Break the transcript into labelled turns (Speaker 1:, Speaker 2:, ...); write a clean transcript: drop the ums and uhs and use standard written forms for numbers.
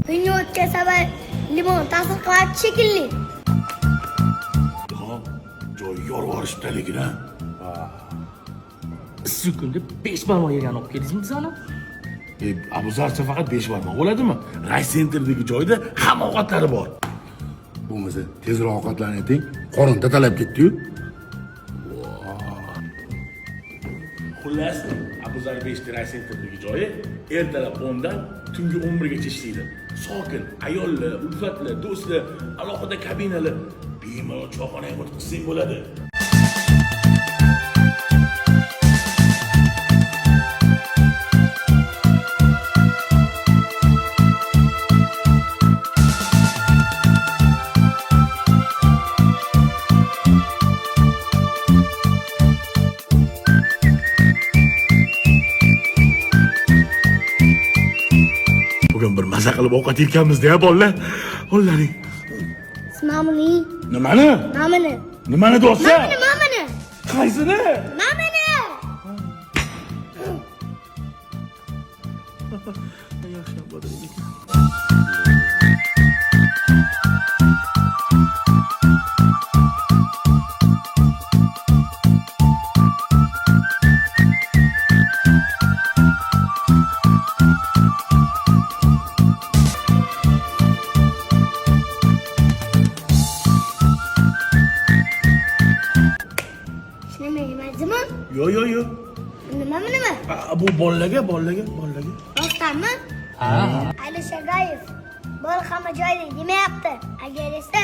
Speaker 1: Dunyo o'tkazsa va limon ta'sir qiladi shekilli.
Speaker 2: Joy yorvorishdaligina.
Speaker 3: Issiq kunda 5 barmoq yegan olib keldingizmi bizani?
Speaker 2: Abuzarcha faqat 5 barmoq bo'ladimi? Rice Centerdagi joyda hamma ovqatlari bor. Bo'lmasa tezroq ovqatlaning, qorin tatalab ketdi-yu. Xullas, Abuzar 5 ta Rice Centerdagi joyi ertalab 10 dan tungi 11 gacha ishlaydi. Sokin, ayollar, ulfatlar, do'stlar, alohida kabinalar, bemalol choyxonaga o'tqizsang bo'ladi. Bugun bir maza qilib ovqat yeganmiz-da, bolalar. Qo'llaring.
Speaker 1: Mamani.
Speaker 2: Nimani?
Speaker 1: Mamani.
Speaker 2: Nimani do'stlar?
Speaker 1: Mamani.
Speaker 2: Qaysini?
Speaker 1: Mamani.
Speaker 3: Yaxshi bo'ldi.
Speaker 2: Yo.
Speaker 1: Nima?
Speaker 2: Bu bolalarga.
Speaker 1: Rostami?
Speaker 3: Ha.
Speaker 1: Ali Shagayev. Bola hamma joyda yemayapti. Agar esa